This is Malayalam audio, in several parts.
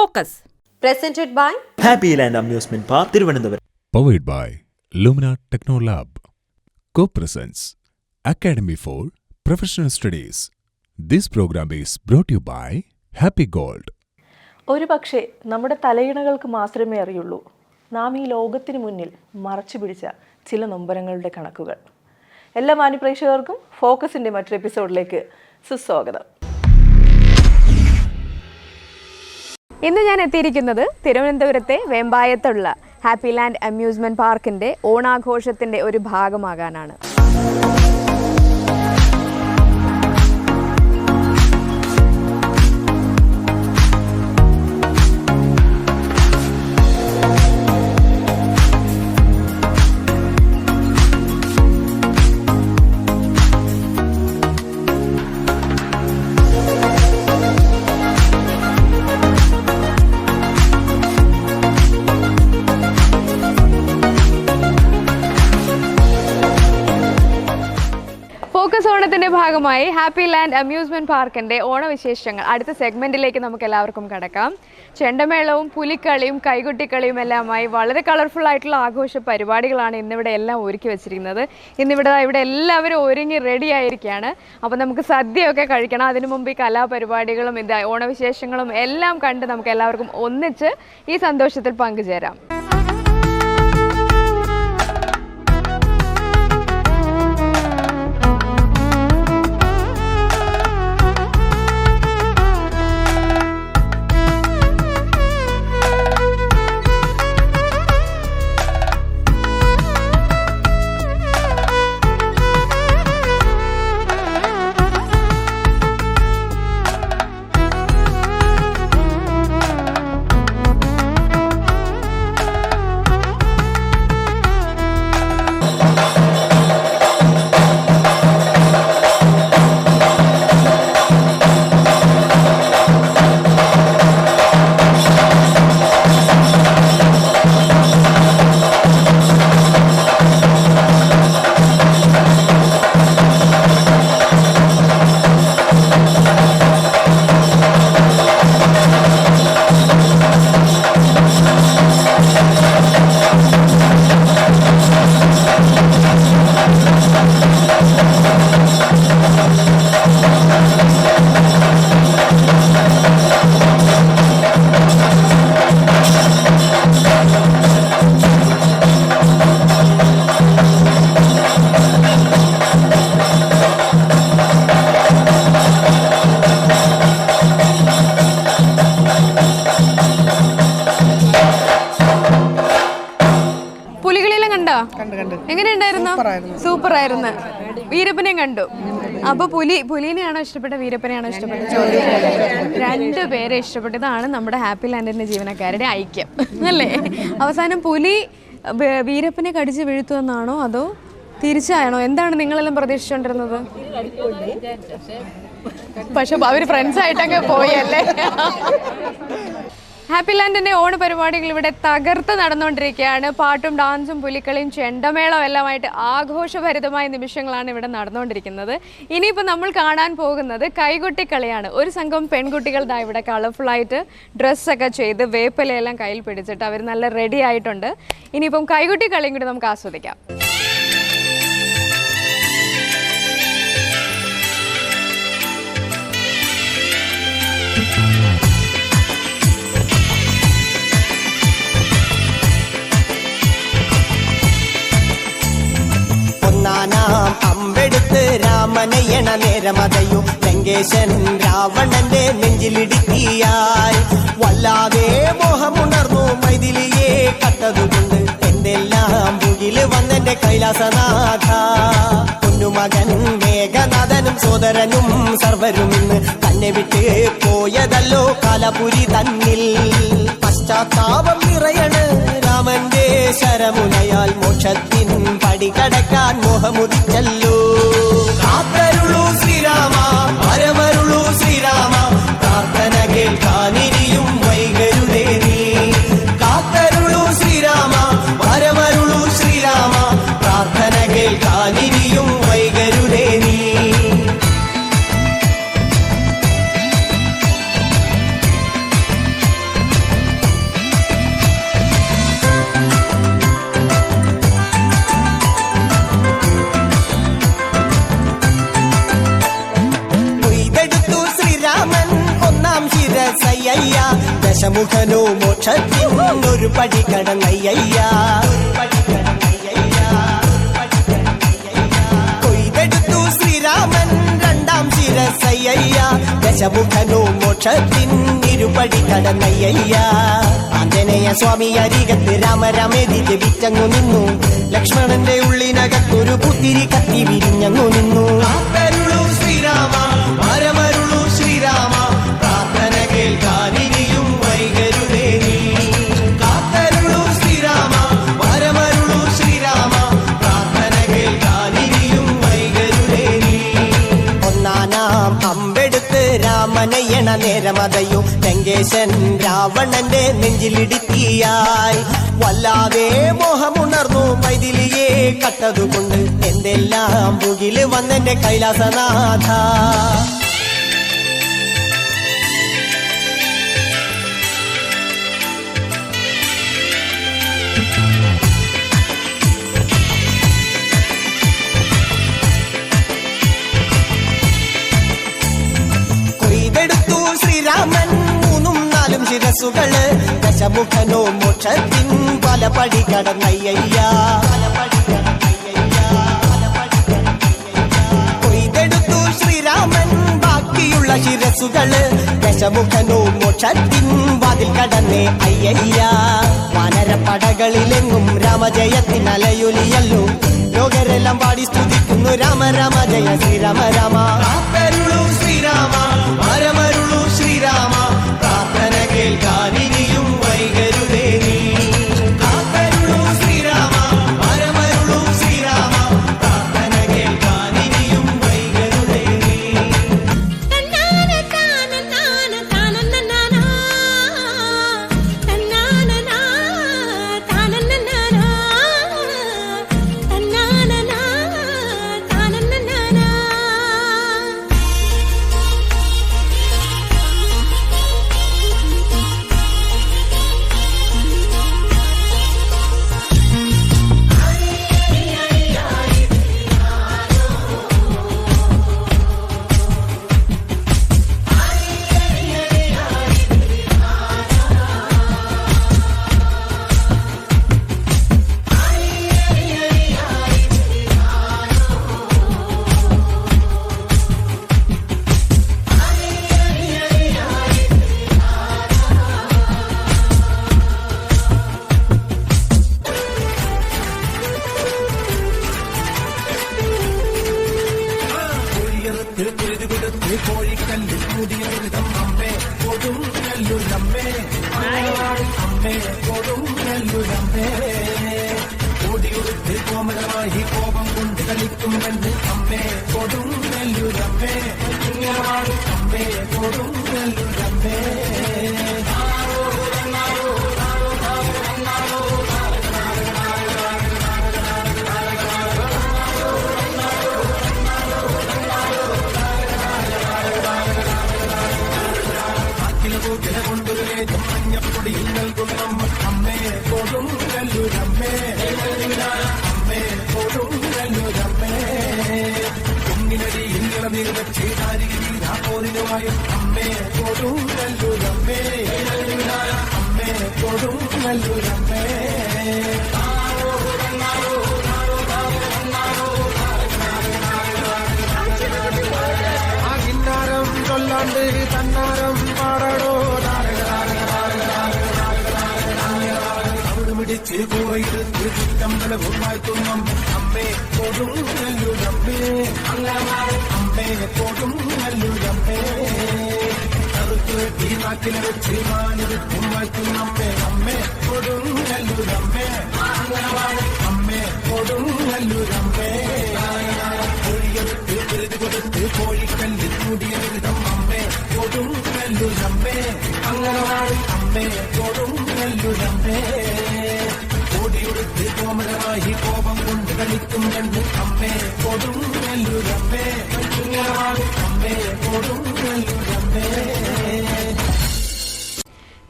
Focus. Presented by Happy Land Amusement Park, Thiruvananthapuram. Powered by Lumina Techno Lab. Co-presents Academy for Professional Studies. This program is brought to you by Happy Gold. ഒരു പക്ഷേ നമ്മുടെ തലയിണകൾക്ക് മാത്രമേ അറിയുള്ളൂ നാം ഈ ലോകത്തിന് മുന്നിൽ മറച്ചു പിടിച്ച ചില നൊമ്പരങ്ങളുടെ കണക്കുകൾ. എല്ലാ മാന്യപ്രേക്ഷകർക്കും ഫോക്കസിൻ്റെ മറ്റൊരു എപ്പിസോഡിലേക്ക് സുസ്വാഗതം. ഇന്ന് ഞാൻ എത്തിയിരിക്കുന്നത് തിരുവനന്തപുരത്തെ വെമ്പായത്തുള്ള ഹാപ്പി ലാൻഡ് അമ്യൂസ്മെന്റ് പാർക്കിന്റെ ഓണാഘോഷത്തിന്റെ ഒരു ഭാഗമാകാനാണ്. ഫോക്കസ് ഓണത്തിന്റെ ഭാഗമായി ഹാപ്പി ലാൻഡ് അമ്യൂസ്മെന്റ് പാർക്കിന്റെ ഓണവിശേഷങ്ങൾ അടുത്ത സെഗ്മെന്റിലേക്ക് നമുക്ക് എല്ലാവർക്കും കടക്കാം. ചെണ്ടമേളവും പുലിക്കളിയും കൈകൊട്ടിക്കളിയും എല്ലാമായി വളരെ കളർഫുൾ ആയിട്ടുള്ള ആഘോഷ പരിപാടികളാണ് ഇന്നിവിടെ എല്ലാം ഒരുക്കി വെച്ചിരിക്കുന്നത്. ഇവിടെ എല്ലാവരും ഒരുങ്ങി റെഡി ആയിരിക്കുകയാണ്. അപ്പോൾ നമുക്ക് സദ്യയൊക്കെ കഴിക്കണം. അതിനു മുമ്പ് ഈ കലാപരിപാടികളും ഓണവിശേഷങ്ങളും എല്ലാം കണ്ട് നമുക്ക് എല്ലാവർക്കും ഒന്നിച്ച് ഈ സന്തോഷത്തിൽ പങ്കുചേരാം. സൂപ്പർ ആയിരുന്നു. വീരപ്പനെയും കണ്ടു. അപ്പൊ പുലിനെയാണോ ഇഷ്ടപ്പെട്ടത്, വീരപ്പനെയാണോ ഇഷ്ടപ്പെട്ടത്? രണ്ടുപേരെ ഇഷ്ടപ്പെട്ടതാണ് നമ്മുടെ ഹാപ്പി ലാൻഡിന്റെ ജീവനക്കാരുടെ ഐക്യം അല്ലേ? അവസാനം പുലി വീരപ്പനെ കടിച്ച് വീഴ്ത്തുമെന്നാണോ അതോ തിരിച്ചാണോ? എന്താണ് നിങ്ങളെല്ലാം പ്രതീക്ഷിച്ചുകൊണ്ടിരുന്നത്? പക്ഷെ അവര് ഫ്രണ്ട്സ് ആയിട്ടൊക്കെ പോയല്ലേ. ഹാപ്പി ലാൻഡിന്റെ ഓണ പരിപാടികൾ ഇവിടെ തകർത്ത് നടന്നുകൊണ്ടിരിക്കുകയാണ്. പാട്ടും ഡാൻസും പുലിക്കളിയും ചെണ്ടമേളവും എല്ലാമായിട്ട് ആഘോഷഭരിതമായ നിമിഷങ്ങളാണ് ഇവിടെ നടന്നുകൊണ്ടിരിക്കുന്നത്. ഇനിയിപ്പോൾ നമ്മൾ കാണാൻ പോകുന്നത് കൈകൊട്ടിക്കളിയാണ്. ഒരു സംഘം പെൺകുട്ടികൾ ദാ ഇവിടെ കളർഫുള്ളായിട്ട് ഡ്രസ്സൊക്കെ ചെയ്ത് വേപ്പിലയെല്ലാം കയ്യിൽ പിടിച്ചിട്ട് അവർ നല്ല റെഡി ആയിട്ടുണ്ട്. ഇനിയിപ്പം കൈകൊട്ടിക്കളിയും കൂടി നമുക്ക് ആസ്വദിക്കാം. അമ്പെടുത്ത് രാമനയണ നേരമതയോ ലങ്കേശൻ രാവണന്റെ നെഞ്ചിലിടുക്കിയായി വല്ലാതെ മോഹമുണർന്നു മൈഥിലിയെ കട്ടതുകൊണ്ട് എന്തെല്ലാം മുകില് വന്നെന്റെ കൈലാസനാഥ. പൊന്നുമകൻ മേഘനാഥനും സോദരനും സർവരും ഇന്ന് തന്നെ വിട്ട് പോയതല്ലോ കാലപുരി തന്നിൽ. പശ്ചാത്താപം നിറയണ് രാമന്റെ ശരമുനയാൽ മോക്ഷത്തിൻ പടികടക്കാൻ മോഹമുദിച്ചല്ലോ. കാത്തരുളൂ ശ്രീരാമ, പരമരുളൂ ശ്രീരാമ, പ്രാർത്ഥന കേൾക്കാനിരിയും വൈകരുതേ നീ. കാത്തരുളൂ ശ്രീരാമ, പരമരുളൂ ശ്രീരാമ, പ്രാർത്ഥന കേൾക്കാനിരിയും വൈകരുതേ നീ. ദശമുഖനോ മോക്ഷത്തിനൊരു പടി കടന്നയ്യ. കൊയ്തെടുത്തു ശ്രീരാമൻ രണ്ടാം ശിരസയ്യ. ദശമുഖനോ മോക്ഷത്തിനിരുപടി കടന്നയ്യ. ആഞ്ജനേയ സ്വാമി അരികത്ത് രാമരാമേതി ജപിച്ചങ്ങു നിന്നു. ലക്ഷ്മണന്റെ ഉള്ളിനകത്തൊരു പുത്തിരി കത്തി വിരിഞ്ഞങ്ങു നിന്നു. കാത്തരുളൂ ശ്രീരാമ പരമരുളൂ ശ്രീരാമ, പ്രാർത്ഥന കേൾക്കാനിനിയും വൈകരുതേ നീ. കാത്തരുളൂ ശ്രീരാമ പരമരുളൂ ശ്രീരാമ, പ്രാർത്ഥന കേൾക്കാനിനിയും വൈകരുതേ നീ. ഒന്നാനാം അമ്പെടുത്ത് രാമനയണ നേരമതയോ ലങ്കേശൻ രാവണന്റെ നെഞ്ചിലിടുക്കിയായി. വല്ലാതെ മോഹമുണർന്നു മൈഥിലിയെ കട്ടതുകൊണ്ട്. എന്തെല്ലാം പുകില് വന്നെന്റെ കൈലാസനാഥ. കൊയ്തെടുത്തു ശ്രീരാമൻ മൂന്നും നാലും ശിരസുകള്. ദശമുഖനോ മോക്ഷത്തിൻ പല പടി കടന്നയ്യ. കൊയ്തെടുത്തു ശ്രീരാമൻ ബാക്കിയുള്ള ശിരസുകള്. ദശമുഖനോ മോക്ഷത്തിൻ വാതിൽ കടന്നേ അയ്യയ്യ. വാനരപ്പടകളിലെങ്ങും രാമജയത്തിൻ അലയൊലിയല്ലോ. ലോകരെല്ലാം പാടി സ്തുതിക്കുന്നു രാമ രാമ ജയ ശ്രീരാമ രാമ. കാത്തരുളൂ ശ്രീരാമ പരമരുളൂ ശ്രീരാമ, പ്രാർത്ഥന കേൾക്കാനിനിയും വൈകരുതേ നീ. കാത്തരുളൂ ശ്രീരാമ പരമരുളൂ ശ്രീരാമ, പ്രാർത്ഥന കേൾക്കാനിനിയും വൈകരുതേ നീ.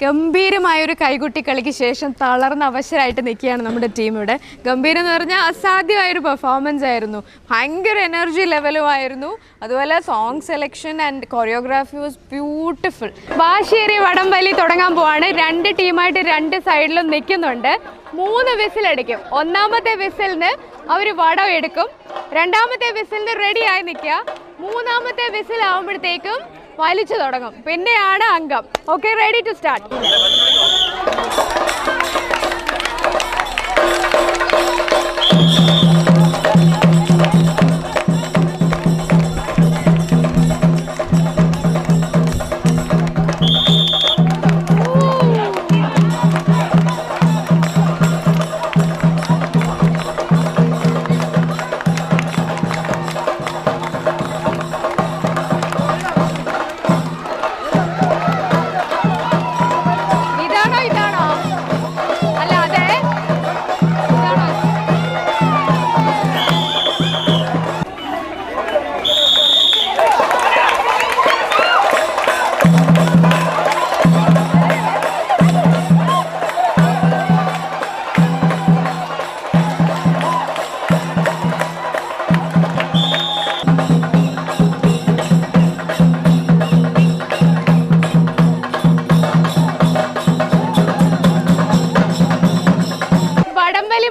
ഗംഭീരമായൊരു കൈകുട്ടി കളിക്ക് ശേഷം തളർന്ന അവശരായിട്ട് നിൽക്കുകയാണ് നമ്മുടെ ടീം ഇവിടെ. ഗംഭീരം എന്ന് പറഞ്ഞാൽ അസാധ്യമായൊരു പെർഫോമൻസ് ആയിരുന്നു, ഭയങ്കര എനർജി ലെവലും ആയിരുന്നു. അതുപോലെ song selection and choreography was beautiful. വാശിയേറിയ വടംവലി തുടങ്ങാൻ പോവാണ്. 2 ടീമായിട്ട് 2 സൈഡിലും നിൽക്കുന്നുണ്ട്. 3 വിസിലടിക്കും. 1ാമത്തെ വിസിലിന് അവർ വടം എടുക്കും. 2ാമത്തെ വിസിലിന് റെഡി ആയി നിൽക്കുക. 3ാമത്തെ വിസിൽ ആവുമ്പോഴത്തേക്കും വലിച്ചു തുടങ്ങും. പിന്നെയാണ് അംഗം. Okay, ready to start.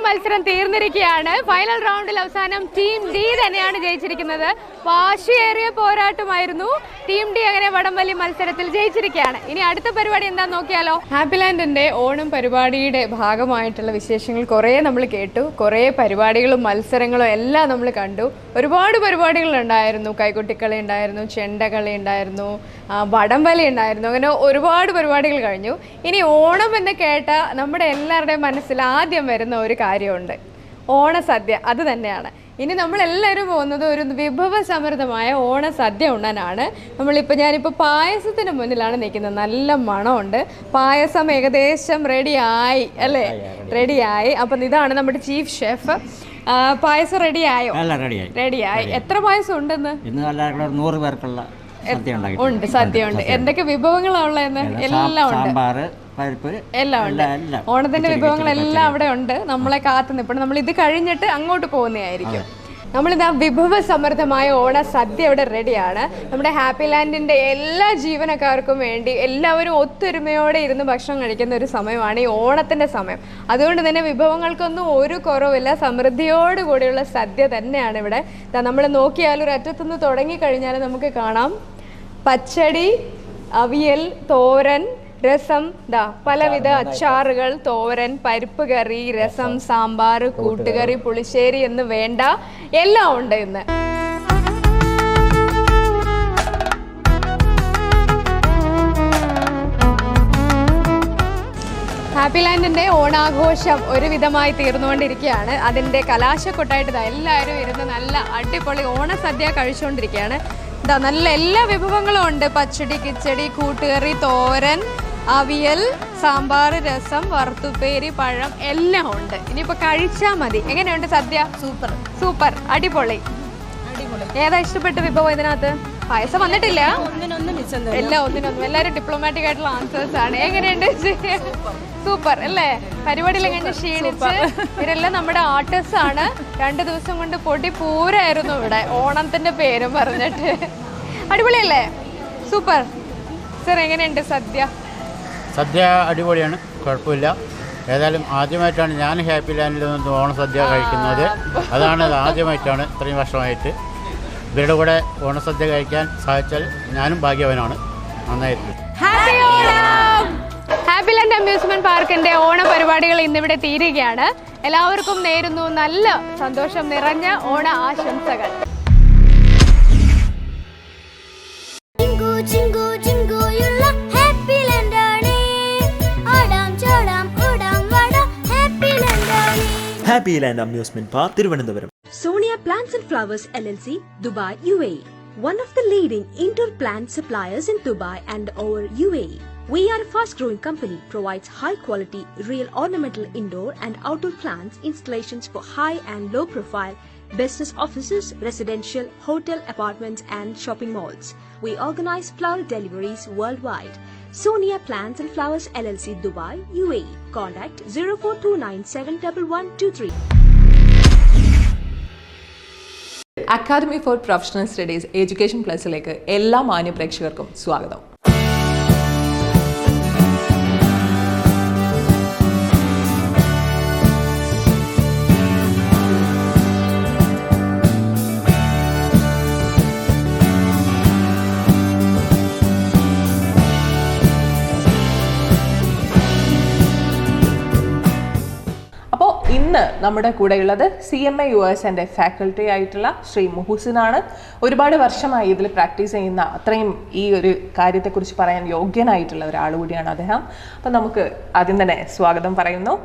മത്സരം തീർന്നിരിക്കുകയാണ്. ഫൈനൽ റൗണ്ടിൽ അവസാനം ടീം ഡി തന്നെയാണ് ജയിച്ചിരിക്കുന്നത്. വാശിയേറിയ പോരാട്ടമായിരുന്നു. ടീം ഡി അങ്ങനെ വടംവലി മത്സരത്തിൽ ജയിച്ചിരിക്കുകയാണ്. ഇനി അടുത്ത പരിപാടി എന്താണെന്ന് നോക്കിയാലോ. ഹാപ്പി ലാൻഡിന്റെ ഓണം പരിപാടിയുടെ ഭാഗമായിട്ടുള്ള വിശേഷങ്ങൾ കുറേ നമ്മൾ കേട്ടു. കുറേ പരിപാടികളും മത്സരങ്ങളും എല്ലാം നമ്മൾ കണ്ടു. ഒരുപാട് പരിപാടികൾ ഉണ്ടായിരുന്നു. കൈകൊട്ടിക്കളി ഉണ്ടായിരുന്നു, ചെണ്ടകളി ഉണ്ടായിരുന്നു, വടംവലി ഉണ്ടായിരുന്നു. അങ്ങനെ ഒരുപാട് പരിപാടികൾ കഴിഞ്ഞു. ഇനി ഓണം എന്ന് കേട്ട നമ്മുടെ എല്ലാവരുടെയും മനസ്സിൽ ആദ്യം വരുന്ന ഒരു കാര്യമുണ്ട്, ഓണസദ്യ. അത് തന്നെയാണ് ഇനി നമ്മളെല്ലാവരും പോകുന്നത്. ഒരു വിഭവസമൃദ്ധമായ ഓണസദ്യ ഉണ്ണാനാണ്. ഞാനിപ്പോൾ പായസത്തിന് മുന്നിലാണ് നിൽക്കുന്നത്. നല്ല മണമുണ്ട്. പായസം ഏകദേശം റെഡിയായി അല്ലേ? റെഡിയായി. അപ്പം ഇതാണ് നമ്മുടെ ചീഫ് ഷെഫ്. പായസം റെഡിയായോ? റെഡിയായി. എത്ര പായസം ഉണ്ടെന്ന്? 100 പേർക്കുള്ള ഉണ്ട്. സദ്യ ഉണ്ട്. എന്തൊക്കെ വിഭവങ്ങളാണ് ഉള്ളതെന്ന്? എല്ലാം ഉണ്ട്. എല്ലാം ഉണ്ട്. ഓണത്തിന്റെ വിഭവങ്ങളെല്ലാം അവിടെ ഉണ്ട്. നമ്മളെ കാത്തു നിൽപ്പണം. നമ്മൾ ഇത് കഴിഞ്ഞിട്ട് അങ്ങോട്ട് പോകുന്നതായിരിക്കും. നമ്മളിതാ വിഭവസമൃദ്ധമായ ഓണ സദ്യ ഇവിടെ റെഡിയാണ്. നമ്മുടെ ഹാപ്പി ലാൻഡിന്റെ എല്ലാ ജീവനക്കാർക്കും വേണ്ടി എല്ലാവരും ഒത്തൊരുമയോടെ ഇരുന്ന് ഭക്ഷണം കഴിക്കുന്ന ഒരു സമയമാണ് ഈ ഓണത്തിന്റെ സമയം. അതുകൊണ്ട് തന്നെ വിഭവങ്ങൾക്കൊന്നും ഒരു കുറവില്ല. സമൃദ്ധിയോടുകൂടിയുള്ള സദ്യ തന്നെയാണ് ഇവിടെ. നമ്മൾ നോക്കിയാൽ ഒരു അറ്റത്തുനിന്ന് തുടങ്ങിക്കഴിഞ്ഞാൽ നമുക്ക് കാണാം പച്ചടി, അവിയൽ, തോരൻ, രസം, പലവിധ അച്ചാറുകൾ, തോരൻ, പരിപ്പ് കറി, രസം, സാമ്പാർ, കൂട്ടുകറി, പുളിശ്ശേരി എന്ന് വേണ്ട എല്ലാം ഉണ്ട് ഇന്ന്. ഹാപ്പി ലാൻഡിന്റെ ഓണാഘോഷം ഒരുവിധമായി തീർന്നുകൊണ്ടിരിക്കുകയാണ്. അതിൻ്റെ കലാശക്കൊട്ടായിട്ട് എല്ലാവരും ഇരുന്ന് നല്ല അടിപൊളി ഓണസദ്യ കഴിച്ചുകൊണ്ടിരിക്കുകയാണ്. നല്ല എല്ലാ വിഭവങ്ങളും ഉണ്ട്. പച്ചടി, കിച്ചടി, കൂട്ടുകറി, തോരൻ, അവിയൽ, സാമ്പാർ, രസം, വറുത്തുപ്പേരി, പഴം എല്ലാം ഉണ്ട്. ഇനിയിപ്പോൾ കഴിച്ചാൽ മതി. എങ്ങനെയുണ്ട് സദ്യ? സൂപ്പർ സൂപ്പർ, അടിപൊളി. ഏതാ ഇഷ്ടപ്പെട്ട വിഭവം ഇതിനകത്ത്? പായസം വന്നിട്ടില്ല. എല്ലാം ഒന്നിനൊന്നും. എല്ലാവരും ഡിപ്ലോമാറ്റിക് ആയിട്ടുള്ള ആൻസേഴ്സ് ആണ്. എങ്ങനെയുണ്ട്? സൂപ്പർ അല്ലേ? പരിപാടിയിൽ എങ്ങനെ ക്ഷീണിച്ച്. ഇവരെല്ലാം നമ്മുടെ ആർട്ടിസ്റ്റ് ആണ്. 2 ദിവസം കൊണ്ട് പൊടി പൂരായിരുന്നു ഇവിടെ, ഓണത്തിന്റെ പേരും പറഞ്ഞിട്ട്. അടിപൊളിയല്ലേ? സൂപ്പർ. സർ, എങ്ങനെയുണ്ട് സദ്യ? സദ്യ അടിപൊളിയാണ്, കുഴപ്പമില്ല. ഏതായാലും ആദ്യമായിട്ടാണ് ഞാൻ ഹാപ്പി ലാൻഡിൽ നിന്ന് ഓണസദ്യ കഴിക്കുന്നത്. അതാണ് ആദ്യമായിട്ടാണ് ഇത്രയും വർഷമായിട്ട്. ഇവരുടെ കൂടെ ഓണസദ്യ കഴിക്കാൻ സാധിച്ചാൽ ഞാനും ഭാഗ്യവാനാണ്. നന്നായിരുന്നു. ഹാപ്പി ലാൻഡ് അമ്യൂസ്മെന്റ് പാർക്കിന്റെ ഓണ പരിപാടികൾ ഇന്നിവിടെ തീരുകയാണ്. എല്ലാവർക്കും നേരുന്നു നല്ല സന്തോഷം നിറഞ്ഞ ഓണ ആശംസകൾ. Happy land amusement park, Thiruvananthapuram. Sonia Plants and Flowers LLC, Dubai, UAE. One of the leading indoor plant suppliers in Dubai and over UAE. We are a fast-growing company, provides high-quality, real ornamental indoor and outdoor plants installations for high and low-profile business offices, residential, hotel, apartments and shopping malls. We organize flower deliveries worldwide. Sonia Plants and Flowers LLC, Dubai, UAE. Contact 0429711123. Academy for professional studies education പ്ലസിലേക്ക് എല്ലാ മാന്യ പ്രേക്ഷകർക്കും സ്വാഗതം. ഇന്ന് നമ്മുടെ കൂടെയുള്ളത് CMA USൻ്റെ ഫാക്കൽറ്റി ആയിട്ടുള്ള ശ്രീ മുഹസിനാണ്. ഒരുപാട് വർഷമായി ഇതിൽ പ്രാക്ടീസ് ചെയ്യുന്ന, അത്രയും ഈ ഒരു കാര്യത്തെക്കുറിച്ച് പറയാൻ യോഗ്യനായിട്ടുള്ള ഒരാൾ കൂടിയാണ് അദ്ദേഹം. അപ്പം നമുക്ക് ആദ്യം തന്നെ സ്വാഗതം പറയുന്നു.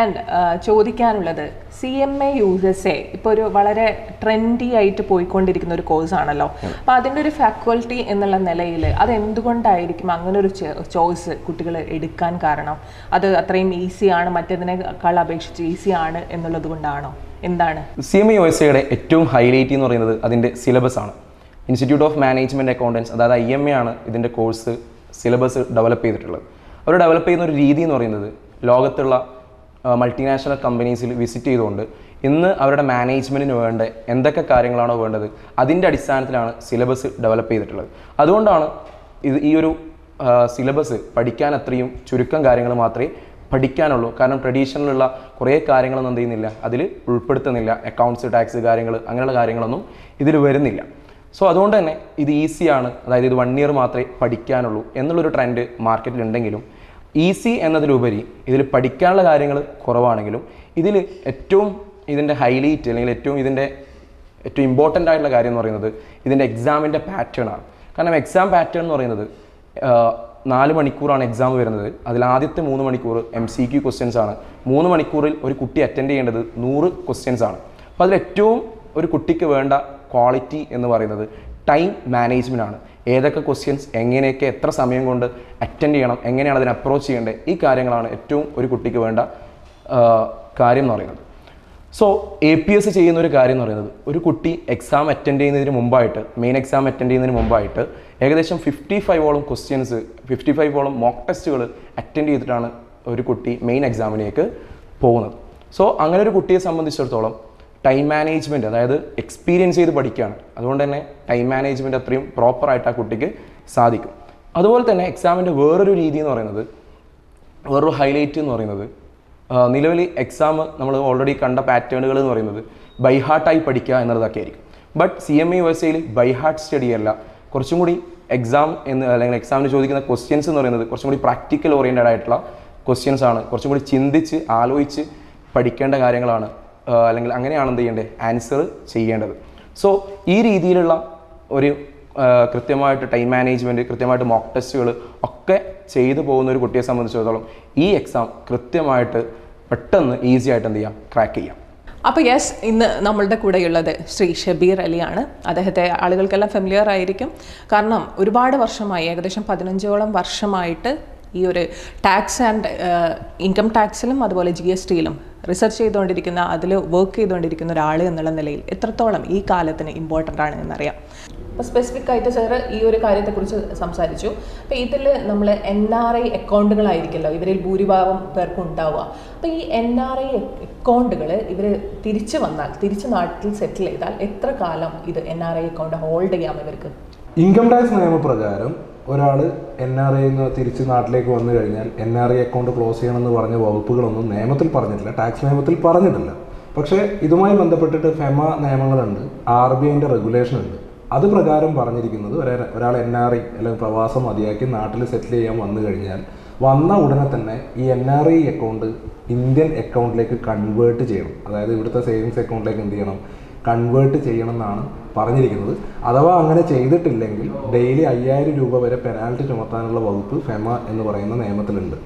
ആൻഡ് ചോദിക്കാനുള്ളത്, CMA USA ഇപ്പോൾ ഒരു വളരെ ട്രെൻഡി ആയിട്ട് പോയിക്കൊണ്ടിരിക്കുന്ന ഒരു കോഴ്സാണല്ലോ. അപ്പോൾ അതിൻ്റെ ഒരു ഫാക്കൽറ്റി എന്നുള്ള നിലയിൽ അതെന്തുകൊണ്ടായിരിക്കും അങ്ങനെ ഒരു ചോയ്സ് കുട്ടികൾ എടുക്കാൻ കാരണം? അത് അത്രയും ഈസിയാണ്, മറ്റേതിനേക്കാൾ അപേക്ഷിച്ച് ഈസിയാണ് എന്നുള്ളത് കൊണ്ടാണോ? എന്താണ് CMA USയുടെ ഏറ്റവും ഹൈലൈറ്റ് എന്ന് പറയുന്നത് അതിൻ്റെ സിലബസ് ആണ്. ഇൻസ്റ്റിറ്റ്യൂട്ട് ഓഫ് മാനേജ്മെൻറ്റ് അക്കൗണ്ടൻസ്, അതായത് IMA ആണ് ഇതിൻ്റെ കോഴ്സ് സിലബസ് ഡെവലപ്പ് ചെയ്തിട്ടുള്ളത്. അവർ ഡെവലപ്പ് ചെയ്യുന്ന ഒരു രീതി എന്ന് പറയുന്നത് ലോകത്തുള്ള മൾട്ടിനാഷണൽ കമ്പനീസിൽ വിസിറ്റ് ചെയ്തുകൊണ്ട് ഇന്ന് അവരുടെ മാനേജ്മെൻറ്റിന് വേണ്ട എന്തൊക്കെ കാര്യങ്ങളാണോ വേണ്ടത് അതിൻ്റെ അടിസ്ഥാനത്തിലാണ് സിലബസ് ഡെവലപ്പ് ചെയ്തിട്ടുള്ളത്. അതുകൊണ്ടാണ് ഈ ഒരു സിലബസ് പഠിക്കാൻ അത്രയും ചുരുക്കം കാര്യങ്ങൾ മാത്രമേ പഠിക്കാനുള്ളൂ. കാരണം ട്രഡീഷണലുള്ള കുറേ കാര്യങ്ങളൊന്നും എന്ത് ചെയ്യുന്നില്ല, അതിൽ ഉൾപ്പെടുത്തുന്നില്ല. അക്കൗണ്ട്സ്, ടാക്സ് കാര്യങ്ങൾ, അങ്ങനെയുള്ള കാര്യങ്ങളൊന്നും ഇതിൽ വരുന്നില്ല. സോ അതുകൊണ്ട് തന്നെ ഇത് ഈസിയാണ്, അതായത് ഇത് 1 ഇയർ മാത്രമേ പഠിക്കാനുള്ളൂ എന്നുള്ളൊരു ട്രെൻഡ് മാർക്കറ്റിലുണ്ടെങ്കിലും ഈസി എന്നതിലുപരി ഇതിൽ പഠിക്കാനുള്ള കാര്യങ്ങൾ കുറവാണെങ്കിലും ഇതിൽ ഏറ്റവും ഇതിൻ്റെ ഹൈലൈറ്റ് അല്ലെങ്കിൽ ഏറ്റവും ഇമ്പോർട്ടൻ്റ് ആയിട്ടുള്ള കാര്യം എന്ന് പറയുന്നത് ഇതിൻ്റെ എക്സാമിൻ്റെ പാറ്റേൺ ആണ്. കാരണം എക്സാം പാറ്റേൺ എന്ന് പറയുന്നത് 4 മണിക്കൂറാണ് എക്സാം വരുന്നത്. അതിൽ ആദ്യത്തെ 3 മണിക്കൂർ MCQ ക്വസ്റ്റ്യൻസ് ആണ്. 3 മണിക്കൂറിൽ ഒരു കുട്ടി അറ്റൻഡ് ചെയ്യേണ്ടത് 100 ക്വസ്റ്റ്യൻസ് ആണ്. അപ്പോൾ അതിലേറ്റവും ഒരു കുട്ടിക്ക് വേണ്ട ക്വാളിറ്റി എന്ന് പറയുന്നത് ടൈം മാനേജ്മെൻ്റ് ആണ്. ഏതൊക്കെ ക്വസ്റ്റ്യൻസ് എങ്ങനെയൊക്കെ എത്ര സമയം കൊണ്ട് അറ്റൻഡ് ചെയ്യണം, എങ്ങനെയാണ് അതിനെ അപ്രോച്ച് ചെയ്യേണ്ടത്, ഈ കാര്യങ്ങളാണ് ഏറ്റവും ഒരു കുട്ടിക്ക് വേണ്ട കാര്യം എന്ന് പറയുന്നത്. സോ APS ചെയ്യുന്ന ഒരു കാര്യം എന്ന് പറയുന്നത്, ഒരു കുട്ടി എക്സാം അറ്റൻഡ് ചെയ്യുന്നതിന് മുമ്പായിട്ട്, മെയിൻ എക്സാം അറ്റൻഡ് ചെയ്യുന്നതിന് മുമ്പായിട്ട് ഏകദേശം 55ഓളം ക്വസ്റ്റ്യൻസ്, 55ഓളം മോക്ക് ടെസ്റ്റുകൾ അറ്റൻഡ് ചെയ്തിട്ടാണ് ഒരു കുട്ടി മെയിൻ എക്സാമിലേക്ക് പോകുന്നത്. സോ അങ്ങനെ ഒരു കുട്ടിയെ സംബന്ധിച്ചിടത്തോളം ടൈം മാനേജ്മെൻറ്റ്, അതായത് എക്സ്പീരിയൻസ് ചെയ്ത് പഠിക്കുകയാണ്. അതുകൊണ്ട് തന്നെ ടൈം മാനേജ്മെൻറ്റ് അത്രയും പ്രോപ്പറായിട്ട് ആ കുട്ടിക്ക് സാധിക്കും. അതുപോലെ തന്നെ എക്സാമിൻ്റെ വേറൊരു രീതി എന്ന് പറയുന്നത്, വേറൊരു ഹൈലൈറ്റ് എന്ന് പറയുന്നത്, നിലവിൽ എക്സാം നമ്മൾ ഓൾറെഡി കണ്ട പാറ്റേണുകൾ എന്ന് പറയുന്നത് ബൈ ഹാർട്ടായി പഠിക്കുക എന്നുള്ളതൊക്കെ ആയിരിക്കും. ബട്ട് CMA USയിൽ ബൈ ഹാർട്ട് സ്റ്റഡി അല്ല, കുറച്ചും കൂടി അല്ലെങ്കിൽ എക്സാമിന് ചോദിക്കുന്ന ക്വസ്റ്റ്യൻസ് എന്ന് പറയുന്നത് കുറച്ചും കൂടി പ്രാക്ടിക്കൽ ഓറിയൻറ്റഡ് ആയിട്ടുള്ള ക്വസ്റ്റ്യൻസ് ആണ്. കുറച്ചും കൂടി ചിന്തിച്ച് ആലോചിച്ച് പഠിക്കേണ്ട കാര്യങ്ങളാണ്, അല്ലെങ്കിൽ അങ്ങനെയാണ് എന്ത് ചെയ്യേണ്ടത്, ആൻസർ ചെയ്യേണ്ടത്. സോ ഈ രീതിയിലുള്ള ഒരു കൃത്യമായിട്ട് ടൈം മാനേജ്മെൻറ്റ്, കൃത്യമായിട്ട് മോക്ക് ടെസ്റ്റുകൾ ഒക്കെ ചെയ്തു പോകുന്ന ഒരു കുട്ടിയെ സംബന്ധിച്ചിടത്തോളം ഈ എക്സാം കൃത്യമായിട്ട് പെട്ടെന്ന് ഈസി ആയിട്ട് എന്ത് ചെയ്യാം, ക്രാക്ക് ചെയ്യാം. അപ്പോൾ യെസ്, ഇന്ന് നമ്മളുടെ കൂടെയുള്ളത് ശ്രീ ഷബീർ അലിയാണ്. അദ്ദേഹത്തെ ആളുകൾക്കെല്ലാം ഫെമിലിയർ ആയിരിക്കും. കാരണം ഒരുപാട് വർഷമായി, ഏകദേശം 15ഓളം വർഷമായിട്ട് ഈ ഒരു ടാക്സ് ആൻഡ് ഇൻകം ടാക്സിലും അതുപോലെ GSTയിലും റിസർച്ച് ചെയ്തുകൊണ്ടിരിക്കുന്ന, അതിൽ വർക്ക് ചെയ്തുകൊണ്ടിരിക്കുന്ന ഒരാൾ എന്നുള്ള നിലയിൽ എത്രത്തോളം ഈ കാലത്തിന് ഇമ്പോർട്ടൻ്റ് ആണ് എന്നറിയാം. അപ്പോൾ സ്പെസിഫിക് ആയിട്ട് സാറ് ഈ ഒരു കാര്യത്തെക്കുറിച്ച് സംസാരിച്ചു. അപ്പോൾ ഇതിൽ നമ്മൾ NRI അക്കൗണ്ടുകളായിരിക്കുമല്ലോ ഇവരിൽ ഭൂരിഭാഗം പേർക്കും ഉണ്ടാവുക. അപ്പോൾ ഈ NRI അക്കൗണ്ടുകൾ ഇവർ തിരിച്ച് നാട്ടിൽ സെറ്റിൽ ചെയ്താൽ എത്ര കാലം ഇത് NRI അക്കൗണ്ട് ഹോൾഡ് ചെയ്യാം ഇവർക്ക്? ഇൻകം ടാക്സ് നിയമപ്രകാരം ഒരാൾ NRI തിരിച്ച് നാട്ടിലേക്ക് വന്നു കഴിഞ്ഞാൽ NRI അക്കൗണ്ട് ക്ലോസ് ചെയ്യണമെന്ന് പറഞ്ഞ വകുപ്പുകളൊന്നും നിയമത്തിൽ പറഞ്ഞിട്ടില്ല, ടാക്സ് നിയമത്തിൽ പറഞ്ഞിട്ടില്ല. പക്ഷേ ഇതുമായി ബന്ധപ്പെട്ടിട്ട് FEMA നിയമങ്ങളുണ്ട്, RBIൻ്റെ റെഗുലേഷൻ ഉണ്ട്. അത് പ്രകാരം പറഞ്ഞിരിക്കുന്നത് ഒരാൾ NRI അല്ലെങ്കിൽ പ്രവാസം മതിയാക്കി നാട്ടിൽ സെറ്റിൽ ചെയ്യാൻ വന്നു കഴിഞ്ഞാൽ വന്ന ഉടനെ തന്നെ ഈ NRI അക്കൗണ്ട് ഇന്ത്യൻ അക്കൗണ്ടിലേക്ക് കൺവേർട്ട് ചെയ്യണം. അതായത് ഇവിടുത്തെ സേവിങ്സ് അക്കൗണ്ടിലേക്ക് എന്ത് ചെയ്യണം, കൺവേർട്ട് ചെയ്യണം എന്നാണ് പറഞ്ഞിരിക്കുന്നത്. അഥവാ അങ്ങനെ ചെയ്തിട്ടില്ലെങ്കിൽ ഡെയിലി 5000 രൂപ വരെ പെനാൽറ്റി ചുമത്താനുള്ള വകുപ്പ് FEMA എന്ന് പറയുന്ന നിയമത്തിലുണ്ട്.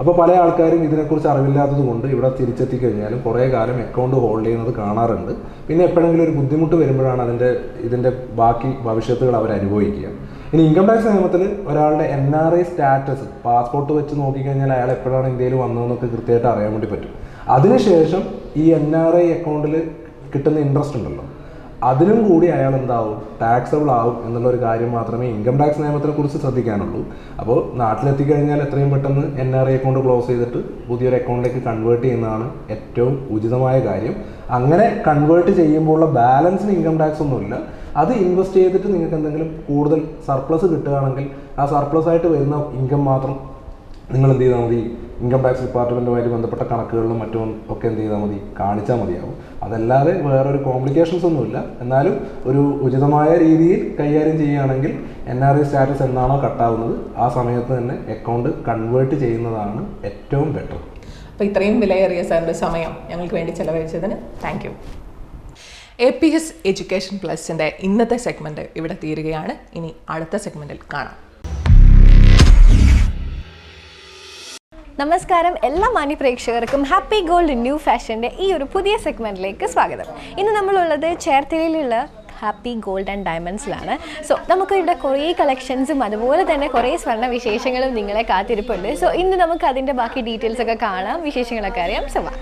അപ്പോൾ പല ആൾക്കാരും ഇതിനെക്കുറിച്ച് അറിവില്ലാത്തത് കൊണ്ട് ഇവിടെ തിരിച്ചെത്തിക്കഴിഞ്ഞാലും കുറേ കാലം അക്കൗണ്ട് ഹോൾഡ് ചെയ്യുന്നത് കാണാറുണ്ട്. പിന്നെ എപ്പോഴെങ്കിലും ഒരു ബുദ്ധിമുട്ട് വരുമ്പോഴാണ് ഇതിൻ്റെ ബാക്കി ഭവിഷ്യത്തുകൾ അവർ അനുഭവിക്കുക. ഇനി ഇൻകം ടാക്സ് നിയമത്തിൽ ഒരാളുടെ NRI സ്റ്റാറ്റസ് പാസ്പോർട്ട് വെച്ച് നോക്കിക്കഴിഞ്ഞാൽ അയാൾ എപ്പോഴാണ് ഇന്ത്യയിൽ വന്നതെന്നൊക്കെ കൃത്യമായിട്ട് അറിയാൻ വേണ്ടി പറ്റും. അതിനുശേഷം ഈ NRI അക്കൗണ്ടിൽ കിട്ടുന്ന ഇൻട്രസ്റ്റ് ഉണ്ടല്ലോ, അതിനും കൂടി അയാൾ എന്താവും, ടാക്സബിൾ ആവും എന്നുള്ളൊരു കാര്യം മാത്രമേ ഇൻകം ടാക്സ് നിയമത്തിനെ കുറിച്ച് ശ്രദ്ധിക്കാനുള്ളൂ. അപ്പോൾ നാട്ടിലെത്തിക്കഴിഞ്ഞാൽ എത്രയും പെട്ടെന്ന് NRI അക്കൗണ്ട് ക്ലോസ് ചെയ്തിട്ട് പുതിയൊരു അക്കൗണ്ടിലേക്ക് കൺവേർട്ട് ചെയ്യുന്നതാണ് ഏറ്റവും ഉചിതമായ കാര്യം. അങ്ങനെ കൺവേർട്ട് ചെയ്യുമ്പോഴുള്ള ബാലൻസിന് ഇൻകം ടാക്സ് ഒന്നുമില്ല. അത് ഇൻവെസ്റ്റ് ചെയ്തിട്ട് നിങ്ങൾക്ക് എന്തെങ്കിലും കൂടുതൽ സർപ്ലസ് കിട്ടുകയാണെങ്കിൽ ആ സർപ്ലസ് ആയിട്ട് വരുന്ന ഇൻകം മാത്രം നിങ്ങൾ എന്ത് ചെയ്താൽ മതി, ഇൻകം ടാക്സ് ഡിപ്പാർട്ട്മെൻറ്റുമായിട്ട് ബന്ധപ്പെട്ട കണക്കുകളിലും മറ്റും ഒക്കെ എന്ത് ചെയ്താൽ മതി, കാണിച്ചാൽ മതിയാവും. അതല്ലാതെ വേറൊരു കോംപ്ലിക്കേഷൻസ് ഒന്നുമില്ല. എന്നാലും ഒരു ഉചിതമായ രീതിയിൽ കൈകാര്യം ചെയ്യുകയാണെങ്കിൽ NRI സ്റ്റാറ്റസ് എന്നാണോ കട്ടാവുന്നത് ആ സമയത്ത് തന്നെ അക്കൗണ്ട് കൺവേർട്ട് ചെയ്യുന്നതാണ് ഏറ്റവും ബെറ്റർ. അപ്പോൾ ഇത്രയും വിലയേറിയ സാറിൻ്റെ സമയം ഞങ്ങൾക്ക് വേണ്ടി ചെലവഴിച്ചതിന് താങ്ക് യു. APS എഡ്യൂക്കേഷൻ പ്ലസിൻ്റെ ഇന്നത്തെ സെഗ്മെൻറ്റ് ഇവിടെ തീരുകയാണ്. ഇനി അടുത്ത സെഗ്മെൻറ്റിൽ കാണാം. നമസ്കാരം, എല്ലാ മാന്യ പ്രേക്ഷകർക്കും ഹാപ്പി ഗോൾഡ് ന്യൂ ഫാഷൻ്റെ ഈ ഒരു പുതിയ സെഗ്മെൻറ്റിലേക്ക് സ്വാഗതം. ഇന്ന് നമ്മളുള്ളത് ചേർത്തലയിലുള്ള ഹാപ്പി ഗോൾഡ് ആൻഡ് ഡയമണ്ട്സിലാണ്. സോ നമുക്ക് ഇവിടെ കുറേ കളക്ഷൻസും അതുപോലെ തന്നെ കുറേ സ്വർണ്ണ വിശേഷങ്ങളും നിങ്ങളെ കാത്തിരിപ്പുണ്ട്. സോ ഇന്ന് നമുക്ക് അതിൻ്റെ ബാക്കി ഡീറ്റെയിൽസ് ഒക്കെ കാണാം, വിശേഷങ്ങളൊക്കെ അറിയാം. സോ വാ.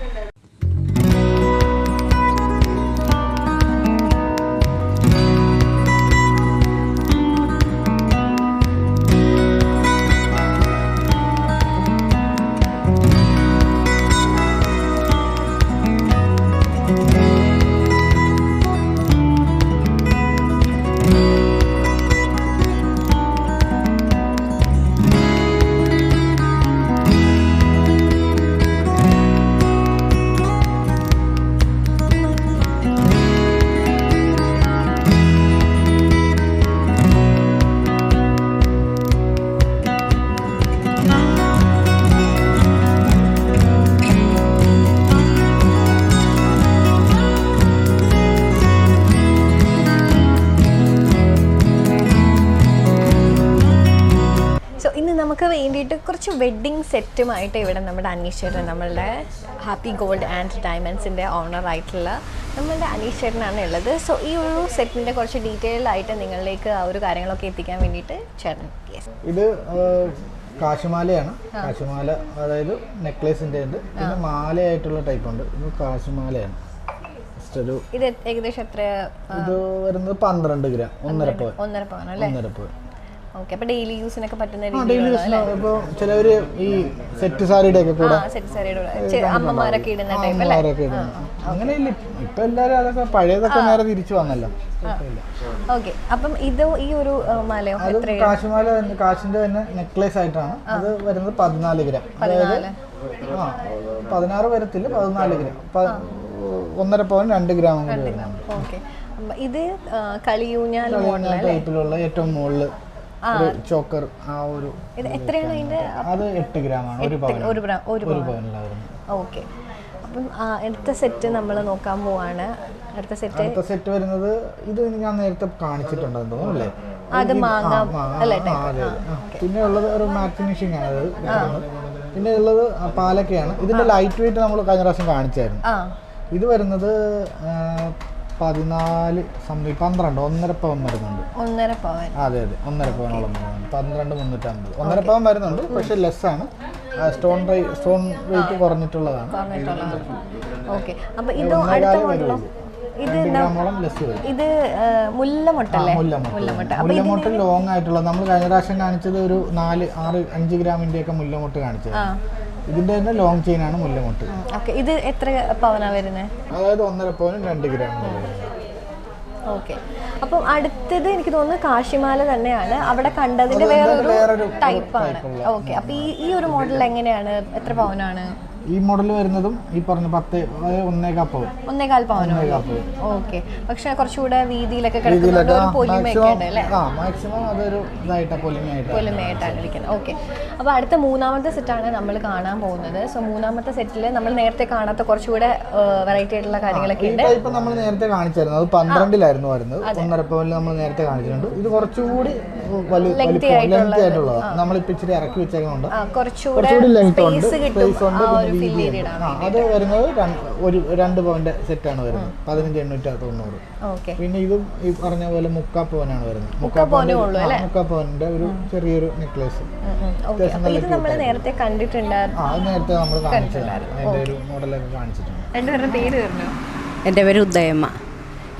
നമുക്ക് വേണ്ടിയിട്ട് കുറച്ച് വെഡ്ഡിങ് സെറ്റുമായിട്ട് ഇവിടെ നമ്മുടെ അനീഷേട്ടൻ, നമ്മളുടെ ഹാപ്പി ഗോൾഡ് ആൻഡ് ഡയമണ്ട്സിൻ്റെ ഓണറായിട്ടുള്ള നമ്മളുടെ അനീഷേട്ടനാണ് ഉള്ളത്. സോ ഈ ഒരു സെറ്റിൻ്റെ കുറച്ച് ഡീറ്റെയിൽ ആയിട്ട് നിങ്ങളിലേക്ക് ആ ഒരു കാര്യങ്ങളൊക്കെ എത്തിക്കാൻ വേണ്ടിയിട്ട് ചേട്ടൻ. ഇത് കാശുമാലയാണ്. കാശുമാല അതായത് നെക്ലേസിൻ്റെ ഉണ്ട്, പിന്നെ മാലയായിട്ടുള്ള ടൈപ്പ് ഉണ്ട്. ഇത് കാശുമാലയാണ്. ഇത് ഏകദേശം എത്ര? ഇത് വരുന്നത് 12 ഗ്രാം, 1.5 പവൻ. 1.5 പവൻ. ഓക്കെ, അപ്പോൾ ഡെയിലി യൂസിനൊക്കെ പറ്റുന്ന ഡെയിലി യൂസിന്. ഇപ്പോൾ ചിലവർ ഈ സെറ്റ് സാരിയുടെ ഒക്കെ കൂടെ, അമ്മമാരൊക്കെ ഇടുന്ന ടൈപ്പ് അല്ലേ? അങ്ങനെയല്ല, ഇപ്പം എല്ലാവരും അതൊക്കെ പഴയതൊക്കെ നേരെ തിരിച്ചു വന്നല്ലോ. ഓക്കെ, അപ്പം ഇത് ഈ ഒരു മാലയോ? അത് കാശുമാല, കാശിന്റെ തന്നെ നെക്ലേസ് ആയിട്ടാണ്. അത് വരുന്നത് 14 ഗ്രാം. അതായത് 16 വരത്തില്ല, 14 ഗ്രാം. 1.5 പവൻ 2 ഗ്രാം കൂടി വരുന്നുണ്ട്. ഓക്കെ, ഇത് കളിയൂഞ്ഞാൽ ടൈപ്പിലുള്ള ഏറ്റവും മുകളിൽ ചോക്കർ. ആ ഒരു ഇത് എത്രയാണ് അതിന്റെ? അത് 8 ഗ്രാമാണ്. ഒരു പവനിലാണ്. ഓക്കെ, അപ്പം അടുത്ത സെറ്റ് നമ്മൾ നോക്കാൻ പോവാണ്. അടുത്ത സെറ്റ് വരുന്നത് ഇത് ഞാൻ നേരത്തെ കാണിച്ചിട്ടുണ്ടെന്ന് തോന്നുന്നു അല്ലേ? അത് മാങ്ങ അല്ലേ? പിന്നെ ഉള്ളത് ഒരു മാറ്റ് ഫിനിഷിംഗ് ആണ് അത്. പിന്നെ ഉള്ളത് പാലക്കയാണ്. ഇതിന്റെ ലൈറ്റ് വെയിറ്റ് നമ്മൾ കഴിഞ്ഞ പ്രാവശ്യം കാണിച്ചായിരുന്നു. ഇത് വരുന്നത് 14 സംതിങ് 12, 1.5 പവൻ വരുന്നുണ്ട്. 1.5 പവൻ? അതെ അതെ, 1.5 പവനോളം വരുന്നുണ്ട്. 12,350. 1.5 പവൻ വരുന്നുണ്ട്, പക്ഷെ ലെസ് ആണ്. Stone wait കുറഞ്ഞിട്ടുള്ളതാണ്. ഓക്കെ, അപ്പോൾ ഇത് അടുത്ത മോഡലോ? ഇത് മുല്ലമൊട്ടല്ലേ? മുല്ലമൊട്ട് ലോങ് ആയിട്ടുള്ള. നമ്മൾ കഴിഞ്ഞ പ്രാവശ്യം കാണിച്ചത് ഒരു 4-5 ഗ്രാമിന്റെ ഒക്കെ മുല്ലമൊട്ട് കാണിച്ചത്. ഇതിന്റെ തന്നെ ലോങ് ചെയിൻ ആണ് മുല്ലമൊട്ട്. ഇത് എത്ര പവനാ വരുന്നത്? അതായത് 1.5 പവനും 2 ഗ്രാം. ഓക്കെ, അപ്പം അടുത്തത് എനിക്ക് തോന്നുന്നു കാശിമാല തന്നെയാണ്. അവിടെ കണ്ടതിന്റെ വേറൊരു ടൈപ്പാണ്. ഓക്കെ, അപ്പൊ ഈ ഒരു മോഡൽ എങ്ങനെയാണ്? എത്ര പവനാണ് ഈ മോഡൽ വരുന്നതും? ഈ പറഞ്ഞ 1.25 പവൻ. 1.25 പവനോ? ഓക്കെ, പക്ഷെ കുറച്ചുകൂടെ വീതിയിലൊക്കെ കിടക്കുന്നുണ്ട്. മാക്സിമം അതൊരു പൊലിമയായിട്ടാണ് ഇരിക്കുന്നത്. ഓക്കെ, അപ്പോൾ അടുത്ത മൂന്നാമത്തെ സെറ്റാണ് നമ്മൾ കാണാൻ പോകുന്നത്. സോ മൂന്നാമത്തെ സെറ്റിൽ നമ്മൾ നേരത്തെ കാണാത്ത കുറച്ചുകൂടെ വെറൈറ്റി ആയിട്ടുള്ള കാര്യങ്ങളൊക്കെ ഉണ്ട്. ഇപ്പം നമ്മൾ നേരത്തെ കാണിച്ചായിരുന്നു, അത് 12-ലായിരുന്നു വരുന്നത്. 1.5 പവനിൽ നമ്മൾ നേരത്തെ കാണിച്ചിട്ടുണ്ട്. ഇത് കുറച്ചുകൂടി ലെങ്തി ആയിട്ടുള്ളതാണ്. നമ്മളിപ്പോൾ ഇച്ചിരി ഇറക്കി വെച്ചേക്കുന്നുണ്ട്, കുറച്ചുകൂടി ലെങ്ത് ഉണ്ട്, സ്പേസ് ഉണ്ട്. അത് വരുന്നത് 2 പവന്റെ സെറ്റാണ് വരുന്നത്, 15,890. പിന്നെ ഇതും ഈ പറഞ്ഞ പോലെ 3/4 പവനാണ് വരുന്നത്. 3/4 പവന്റെ ഒരു ചെറിയൊരു നെക്ലേസ്. നേരത്തെ കണ്ടിട്ടുണ്ടായിരുന്നു. നേരത്തെ നമ്മൾ കാണിച്ചിട്ടുണ്ടായിരുന്നു. അതിന്റെ ഒരു മോഡലൊക്കെ കാണിച്ചിട്ടുണ്ട്. രണ്ടുപേരുടെ പേര് പറഞ്ഞു. എൻ്റെ പേര് ഉദയമ്മ.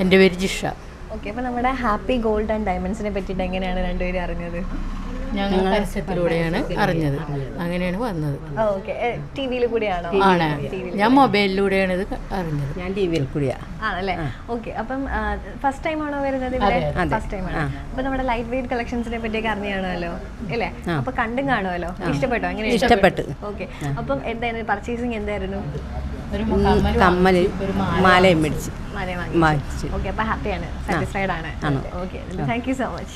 എൻ്റെ പേര് ജിഷ. ഓക്കെ, അപ്പോൾ നമ്മുടെ ഹാപ്പി ഗോൾഡ് ആൻഡ് ഡയമണ്ട്സിനെ പറ്റിയിട്ട് എങ്ങനെയാണ് രണ്ടുപേരും അറിഞ്ഞത്? ഞങ്ങൾ പരസ്യത്തിലൂടെയാണ് അറിഞ്ഞത്, അങ്ങനെയാണ് വന്നത്. ഓക്കെ, ടി വിയിൽ കൂടിയാണോ? ആണ്, ഞാൻ മൊബൈലിലൂടെയാണ് ഇത് അറിഞ്ഞത്. ഞാൻ ടി വിയിൽ കൂടിയാണ്. ആണല്ലേ? ഓക്കെ, അപ്പം ഫസ്റ്റ് ടൈം ആണോ വരുന്നത്? ഫസ്റ്റ് ടൈം ആണ്. അപ്പോൾ നമ്മുടെ ലൈറ്റ് വെയിറ്റ് കളക്ഷൻസിനെ പറ്റിയൊക്കെ അറിഞ്ഞാണല്ലോ അല്ലേ? അപ്പോൾ കണ്ടും കാണുമല്ലോ, ഇഷ്ടപ്പെട്ടോ? എങ്ങനെ ഇഷ്ടപ്പെട്ടു. ഓക്കെ, അപ്പം എന്തായിരുന്നു പർച്ചേസിങ്? എന്തായിരുന്നു? കമ്മല് മാലയും മേടിച്ചു. ഓക്കെ, അപ്പോൾ ഹാപ്പിയാണ്, സാറ്റിസ്ഫൈഡ് ആണ്. Okay, thank you so much.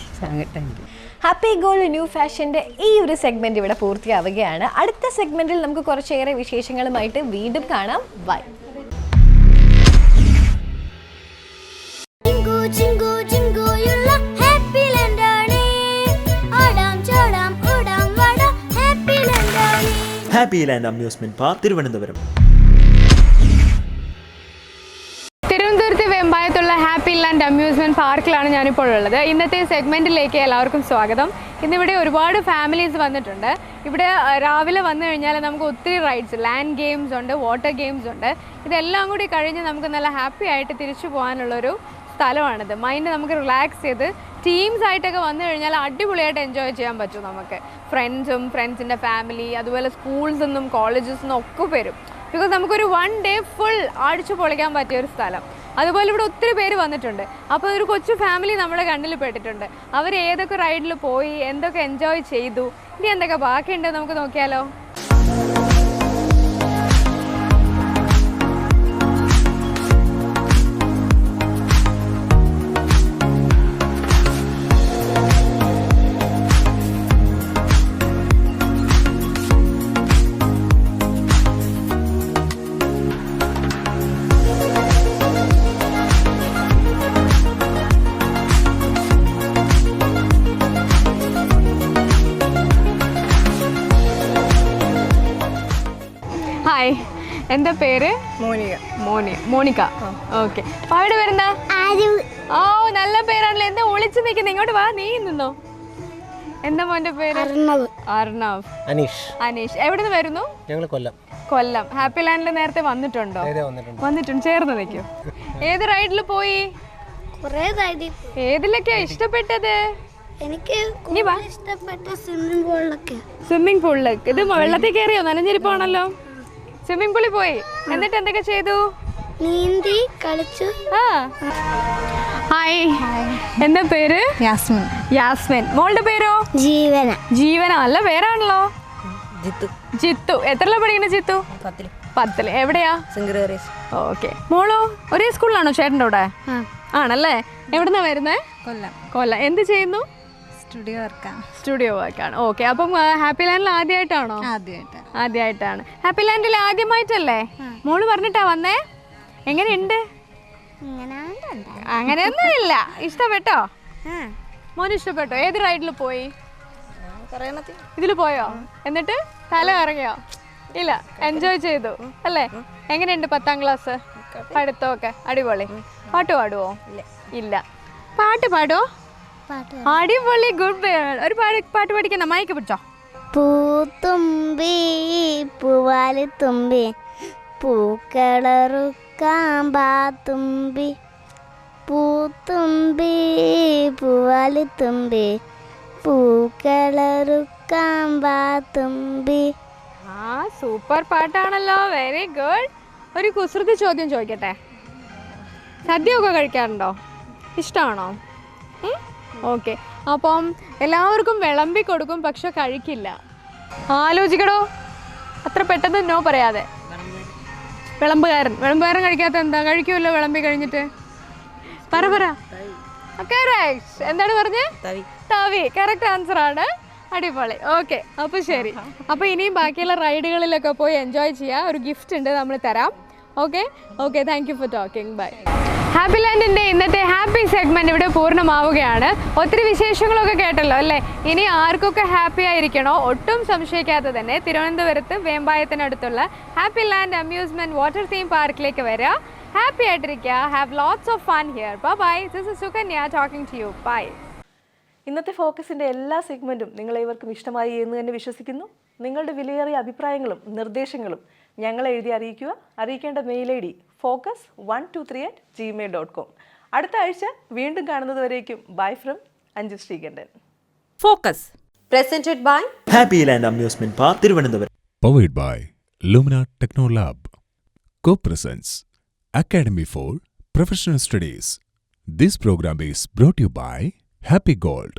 Thank you. Happy gold new ഫാഷൻ്റെ ഈ ഒരു സെഗ്മെൻറ്റ് ഇവിടെ പൂർത്തിയാവുകയാണ്. അടുത്ത സെഗ്മെൻറ്റിൽ നമുക്ക് കുറച്ചേറെ വിശേഷങ്ങളുമായിട്ട് വീണ്ടും കാണാം. Bye. Happy land amusement park Thiruvananthapuram. തിരുവനന്തപുരത്ത് വെമ്പായത്തുള്ള ഹാപ്പി ലാൻഡ് അമ്യൂസ്മെൻറ്റ് പാർക്കിലാണ് ഞാനിപ്പോൾ ഉള്ളത്. ഇന്നത്തെ സെഗ്മെൻറ്റിലേക്ക് എല്ലാവർക്കും സ്വാഗതം. ഇന്നിവിടെ ഒരുപാട് ഫാമിലീസ് വന്നിട്ടുണ്ട്. ഇവിടെ രാവിലെ വന്നു കഴിഞ്ഞാൽ നമുക്ക് ഒത്തിരി റൈഡ്സ്, ലാൻഡ് ഗെയിംസ് ഉണ്ട്, വാട്ടർ ഗെയിംസ് ഉണ്ട്. ഇതെല്ലാം കൂടി കഴിഞ്ഞ് നമുക്ക് നല്ല ഹാപ്പി ആയിട്ട് തിരിച്ചു പോകാനുള്ളൊരു സ്ഥലമാണിത്. മൈൻഡ് നമുക്ക് റിലാക്സ് ചെയ്ത് ടീംസ് ആയിട്ടൊക്കെ വന്നു കഴിഞ്ഞാൽ അടിപൊളിയായിട്ട് എൻജോയ് ചെയ്യാൻ പറ്റും നമുക്ക്. ഫ്രണ്ട്സും ഫ്രണ്ട്സിൻ്റെ ഫാമിലി, അതുപോലെ സ്കൂൾസിൽ നിന്നും കോളേജസിൽ നിന്നും ഒക്കെ വരും. ബിക്കോസ് നമുക്കൊരു 1 ഡേ ഫുൾ അടിച്ചു പൊളിക്കാൻ പറ്റിയ ഒരു സ്ഥലം. അതുപോലെ ഇവിടെ ഒത്തിരി പേര് വന്നിട്ടുണ്ട്. അപ്പോൾ ഒരു കൊച്ചു ഫാമിലി നമ്മുടെ കണ്ണിൽ പെട്ടിട്ടുണ്ട്. അവർ ഏതൊക്കെ റൈഡിൽ പോയി, എന്തൊക്കെ എൻജോയ് ചെയ്തു, ഇനി എന്തൊക്കെ ബാക്കിയുണ്ട് നമുക്ക് നോക്കിയാലോ. ഹായ്, എന്താ പേര്? മോണിക്ക. ഓക്കെ, അവിടെ വരുന്ന? ഓ, നല്ല പേരാണല്ലോ. എന്താ ഒളിച്ചു നിൽക്കുന്നത്? ഇങ്ങോട്ട് വാ, നീ നിന്നോ. എന്താ മോന്റെ പേര്? അർണവ്. അനീഷ്. എവിടെ നിന്ന് വരുന്നു? കൊല്ലം. ഹാപ്പി ലാൻഡിൽ നേരത്തെ വന്നിട്ടുണ്ടോ? വന്നിട്ടുണ്ട്. ചേർന്ന് നിൽക്കൂ. ഏത് റൈഡിൽ പോയി? ഏതിലൊക്കെയാ ഇഷ്ടപ്പെട്ടത്? എനിക്ക് ഇഷ്ടപ്പെട്ട സ്വിമ്മിംഗ് പൂളിലൊക്കെ. ഇത് വെള്ളത്തിൽ കയറിയോ? നനഞ്ഞിരിപ്പാണല്ലോ. സ്വിമ്മിംഗ് പൂളിൽ പോയി. എന്നിട്ട് എന്തൊക്കെ ചെയ്തു? നീന്തി കളിച്ചു. ഹായ്, എന്താ പേര്? യാസ്മിൻ. മോളുടെ പേരോ? ജീവന. നല്ല പേരാണല്ലോ. ജിത്തു. എത്രല്ല പഠിക്കുന്ന ജിത്തു? 10ല്. എവിടെയാ? ഓക്കെ. മോളോ? ഒരേ സ്കൂളിലാണോ ചേട്ടൻ്റെ കൂടെ? ആണല്ലേ. എവിടുന്നാ വരുന്നേ? കൊല്ലം. എന്ത് ചെയ്യുന്നു? സ്റ്റുഡിയോ വർക്കാണ്. ഓക്കെ. അപ്പം ഹാപ്പി ലാൻഡിൽ ആദ്യമായിട്ടാണോ? ആദ്യമായിട്ടാണ്. ഹാപ്പി ലാൻഡിൽ ആദ്യമായിട്ടല്ലേ? മോള് പറഞ്ഞിട്ടാ വന്നേ? എങ്ങനെയുണ്ട്? അങ്ങനെയൊന്നും ഇല്ല. ഇഷ്ടപ്പെട്ടോ? മോന് ഇഷ്ടപ്പെട്ടോ? ഏത് റൈഡിൽ പോയി? ഇതിൽ പോയോ? എന്നിട്ട് തല ഇറങ്ങിയോ? ഇല്ല, എൻജോയ് ചെയ്തു അല്ലേ? എങ്ങനെയുണ്ട് 10ാം ക്ലാസ് പഠിത്തമൊക്കെ? അടിപൊളി. പാട്ട് പാടുവോ? ഇല്ല. പാട്ട് പാടുവോ? അടിപൊളി, ഗുഡ്. ഒരു പാട്ട് പഠിക്കുന്ന. മയക്ക് പിടിച്ചോ. പൂത്തുമ്പി പൂവാലി തുമ്പി പൂക്കളറുക്കാൻ പാത്തുമ്പി പൂത്തുമ്പി പൂവാലി തുമ്പി പൂക്കളറുക്കാൻ പാത്തുമ്പി. സൂപ്പർ പാട്ടാണല്ലോ. Very good. ഒരു കുസൃതി ചോദ്യം ചോദിക്കട്ടെ. സദ്യയൊക്കെ കഴിക്കാറുണ്ടോ? ഇഷ്ടമാണോ? ഓക്കെ. അപ്പം എല്ലാവർക്കും വിളമ്പി കൊടുക്കും, പക്ഷെ കഴിക്കില്ല. ആലോചിക്കടോ, അത്ര പെട്ടെന്ന് നോ പറയാതെ. വിളമ്പുകാരൻ കഴിക്കാത്ത എന്താ? കഴിക്കുമല്ലോ വിളമ്പി കഴിഞ്ഞിട്ട്. പറ. എന്താണ് പറഞ്ഞേ? തവി. കറക്റ്റ് ആൻസർ ആണ്. അടിപൊളി. ഓക്കെ, അപ്പോൾ ശരി. അപ്പോൾ ഇനിയും ബാക്കിയുള്ള റൈഡുകളിലൊക്കെ പോയി എൻജോയ് ചെയ്യുക. ഒരു ഗിഫ്റ്റ് ഉണ്ട്, നമ്മൾ തരാം. Okay, thank you for talking. Bye. Happy ലാൻഡിൻ്റെ ഇന്നത്തെ ഹാപ്പി സെഗ്മെൻറ്റ് ഇവിടെ പൂർണ്ണമാവുകയാണ്. ഒത്തിരി വിശേഷങ്ങളൊക്കെ കേട്ടല്ലോ അല്ലേ? ഇനി ആർക്കൊക്കെ ഹാപ്പി ആയിരിക്കണോ, ഒട്ടും സംശയിക്കാതെ തന്നെ തിരുവനന്തപുരത്ത് വേമ്പായത്തിനടുത്തുള്ള happy land amusement water theme പാർക്കിലേക്ക് വരിക. ഹാപ്പി ആയിട്ടിരിക്കുക. Have lots of fun here. Bye. This is Sukanya talking to you. Bye. ഇന്നത്തെ ഫോക്കസിൻ്റെ എല്ലാ സെഗ്മെൻറ്റും നിങ്ങളേവർക്കും ഇഷ്ടമായി എന്ന് തന്നെ വിശ്വസിക്കുന്നു. നിങ്ങളുടെ വിലയേറിയ അഭിപ്രായങ്ങളും നിർദ്ദേശങ്ങളും ഞങ്ങളെ എഴുതി അറിയിക്കുക. അറിയിക്കേണ്ട മെയിൽ ID focus123@gmail.com. അടുത്ത ആഴ്ച വീണ്ടും കാണുന്നത് വരേക്കും bye from Anju Sreekandan. Focus presented by happy land amusement park Thiruvananthapuram. Powered by Lumina Technolab. Co-presents Academy for Professional Studies. This program is brought to you by Happy Gold.